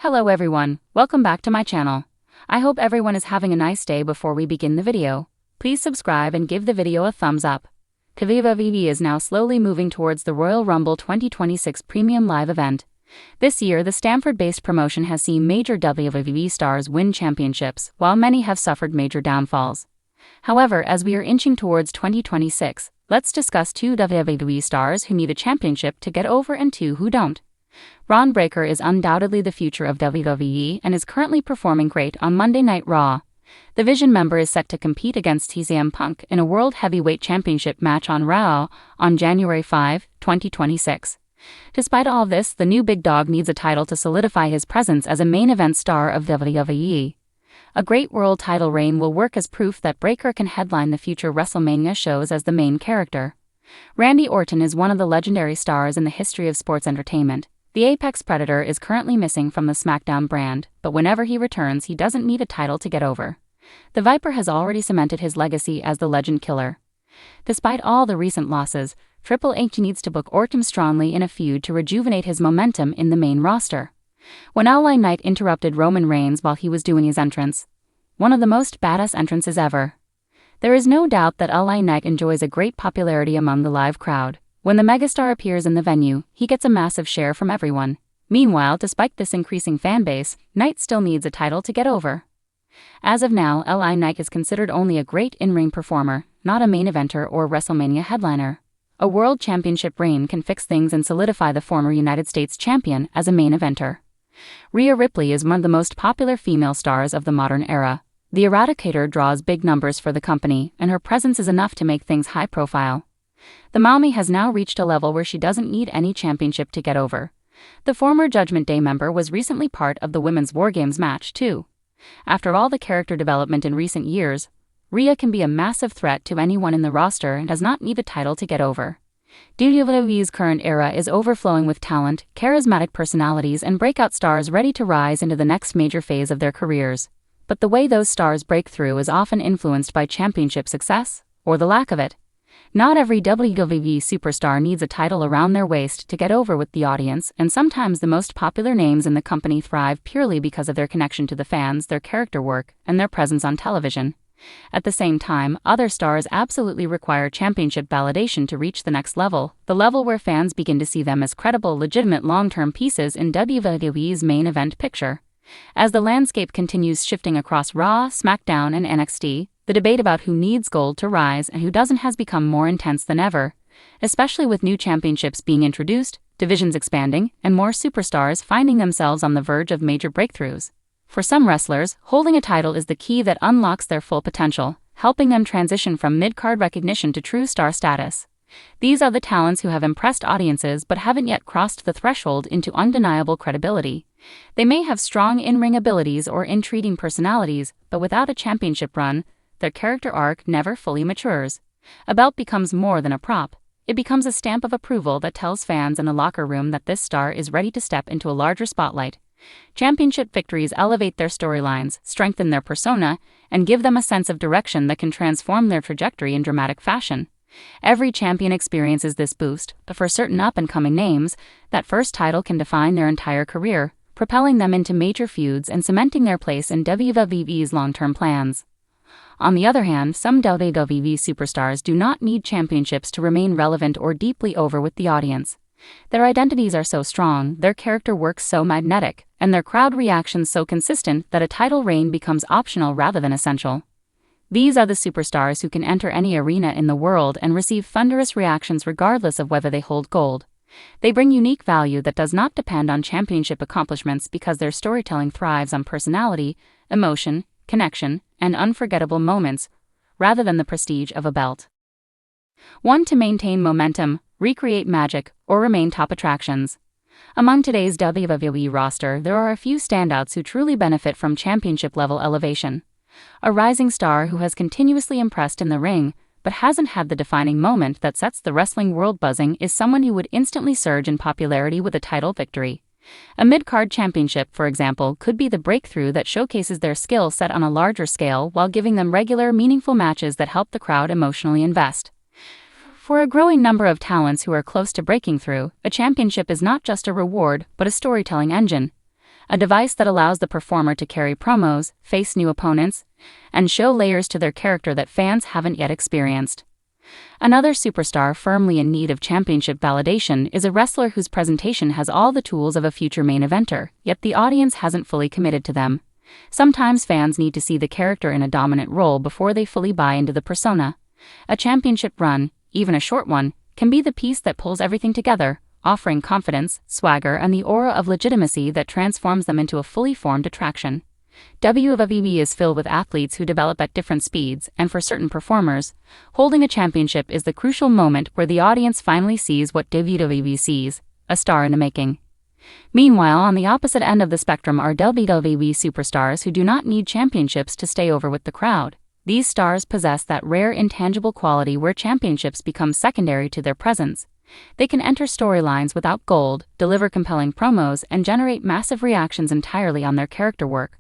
Hello everyone, welcome back to my channel. I hope everyone is having a nice day. Before we begin the video, please subscribe and give the video a thumbs up. WWE is now slowly moving towards the Royal Rumble 2026 premium live event. This year, the Stamford-based promotion has seen major WWE stars win championships, while many have suffered major downfalls. However, as we are inching towards 2026, let's discuss two WWE stars who need a championship to get over and two who don't. Braun Breaker is undoubtedly the future of WWE and is currently performing great on Monday Night Raw. The Vision member is set to compete against CM Punk in a World Heavyweight Championship match on Raw on January 5, 2026. Despite all this, the new big dog needs a title to solidify his presence as a main event star of WWE. A great world title reign will work as proof that Breaker can headline the future WrestleMania shows as the main character. Randy Orton is one of the legendary stars in the history of sports entertainment. The Apex Predator is currently missing from the SmackDown brand, but whenever he returns, he doesn't need a title to get over. The Viper has already cemented his legacy as the Legend Killer. Despite all the recent losses, Triple H needs to book Orton strongly in a feud to rejuvenate his momentum in the main roster. When LA Knight interrupted Roman Reigns while he was doing his entrance, one of the most badass entrances ever. There is no doubt that LA Knight enjoys a great popularity among the live crowd. When the megastar appears in the venue, he gets a massive share from everyone. Meanwhile, despite this increasing fanbase, Knight still needs a title to get over. As of now, LA Knight is considered only a great in-ring performer, not a main eventer or WrestleMania headliner. A world championship reign can fix things and solidify the former United States champion as a main eventer. Rhea Ripley is one of the most popular female stars of the modern era. The Eradicator draws big numbers for the company, and her presence is enough to make things high profile. The Mommy has now reached a level where she doesn't need any championship to get over. The former Judgment Day member was recently part of the Women's War Games match, too. After all the character development in recent years, Rhea can be a massive threat to anyone in the roster and does not need a title to get over. WWE's current era is overflowing with talent, charismatic personalities, and breakout stars ready to rise into the next major phase of their careers. But the way those stars break through is often influenced by championship success, or the lack of it. Not every WWE superstar needs a title around their waist to get over with the audience, and sometimes the most popular names in the company thrive purely because of their connection to the fans, their character work, and their presence on television. At the same time, other stars absolutely require championship validation to reach the next level, the level where fans begin to see them as credible, legitimate long-term pieces in WWE's main event picture. As the landscape continues shifting across Raw, SmackDown, and NXT, the debate about who needs gold to rise and who doesn't has become more intense than ever, especially with new championships being introduced, divisions expanding, and more superstars finding themselves on the verge of major breakthroughs. For some wrestlers, holding a title is the key that unlocks their full potential, helping them transition from mid-card recognition to true star status. These are the talents who have impressed audiences but haven't yet crossed the threshold into undeniable credibility. They may have strong in-ring abilities or intriguing personalities, but without a championship run, their character arc never fully matures. A belt becomes more than a prop. It becomes a stamp of approval that tells fans in the locker room that this star is ready to step into a larger spotlight. Championship victories elevate their storylines, strengthen their persona, and give them a sense of direction that can transform their trajectory in dramatic fashion. Every champion experiences this boost, but for certain up-and-coming names, that first title can define their entire career, propelling them into major feuds and cementing their place in WWE's long-term plans. On the other hand, some WWE superstars do not need championships to remain relevant or deeply over with the audience. Their identities are so strong, their character work so magnetic, and their crowd reactions so consistent that a title reign becomes optional rather than essential. These are the superstars who can enter any arena in the world and receive thunderous reactions regardless of whether they hold gold. They bring unique value that does not depend on championship accomplishments because their storytelling thrives on personality, emotion, connection, and unforgettable moments, rather than the prestige of a belt. One to maintain momentum, recreate magic, or remain top attractions. Among today's WWE roster, there are a few standouts who truly benefit from championship-level elevation. A rising star who has continuously impressed in the ring, but hasn't had the defining moment that sets the wrestling world buzzing is someone who would instantly surge in popularity with a title victory. A mid-card championship, for example, could be the breakthrough that showcases their skill set on a larger scale while giving them regular, meaningful matches that help the crowd emotionally invest. For a growing number of talents who are close to breaking through, a championship is not just a reward, but a storytelling engine. a device that allows the performer to carry promos, face new opponents, and show layers to their character that fans haven't yet experienced. Another superstar firmly in need of championship validation is a wrestler whose presentation has all the tools of a future main eventer, yet the audience hasn't fully committed to them. Sometimes fans need to see the character in a dominant role before they fully buy into the persona. A championship run, even a short one, can be the piece that pulls everything together, offering confidence, swagger, and the aura of legitimacy that transforms them into a fully formed attraction. WWE is filled with athletes who develop at different speeds, and for certain performers, holding a championship is the crucial moment where the audience finally sees what WWE sees, a star in the making. Meanwhile, on the opposite end of the spectrum are WWE superstars who do not need championships to stay over with the crowd. These stars possess that rare intangible quality where championships become secondary to their presence. They can enter storylines without gold, deliver compelling promos, and generate massive reactions entirely on their character work.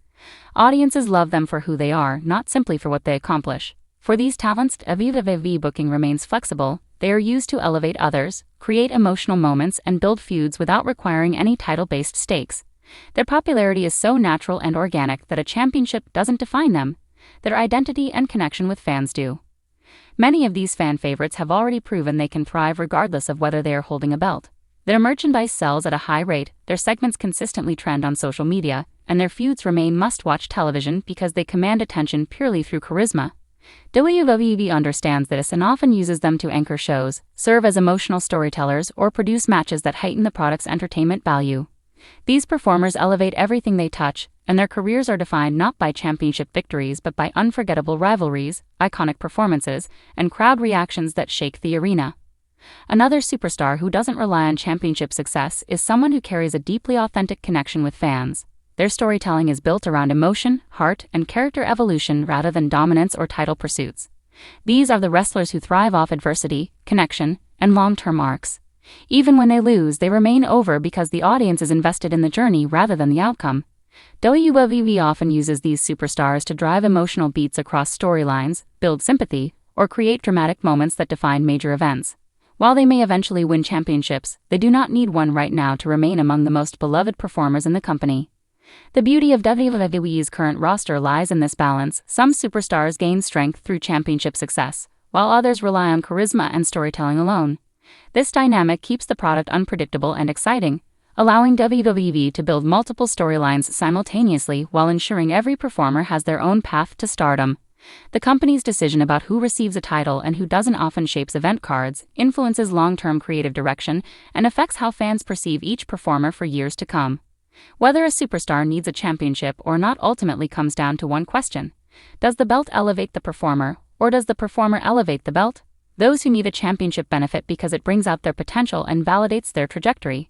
Audiences love them for who they are, not simply for what they accomplish. For these talents, WWE booking remains flexible. They are used to elevate others, create emotional moments, and build feuds without requiring any title-based stakes. Their popularity is so natural and organic that a championship doesn't define them. Their identity and connection with fans do. Many of these fan favorites have already proven they can thrive regardless of whether they are holding a belt. Their merchandise sells at a high rate, their segments consistently trend on social media, and their feuds remain must-watch television because they command attention purely through charisma. WWE understands this and often uses them to anchor shows, serve as emotional storytellers, or produce matches that heighten the product's entertainment value. These performers elevate everything they touch, and their careers are defined not by championship victories but by unforgettable rivalries, iconic performances, and crowd reactions that shake the arena. Another superstar who doesn't rely on championship success is someone who carries a deeply authentic connection with fans. Their storytelling is built around emotion, heart, and character evolution rather than dominance or title pursuits. These are the wrestlers who thrive off adversity, connection, and long-term arcs. Even when they lose, they remain over because the audience is invested in the journey rather than the outcome. WWE often uses these superstars to drive emotional beats across storylines, build sympathy, or create dramatic moments that define major events. While they may eventually win championships, they do not need one right now to remain among the most beloved performers in the company. The beauty of WWE's current roster lies in this balance. Some superstars gain strength through championship success, while others rely on charisma and storytelling alone. This dynamic keeps the product unpredictable and exciting, allowing WWE to build multiple storylines simultaneously while ensuring every performer has their own path to stardom. The company's decision about who receives a title and who doesn't often shapes event cards, influences long-term creative direction, and affects how fans perceive each performer for years to come. Whether a superstar needs a championship or not ultimately comes down to one question: does the belt elevate the performer, or does the performer elevate the belt? Those who need a championship benefit because it brings out their potential and validates their trajectory.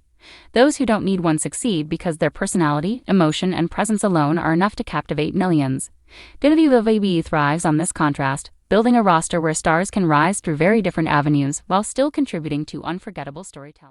Those who don't need one succeed because their personality, emotion, and presence alone are enough to captivate millions. WWE thrives on this contrast, building a roster where stars can rise through very different avenues while still contributing to unforgettable storytelling.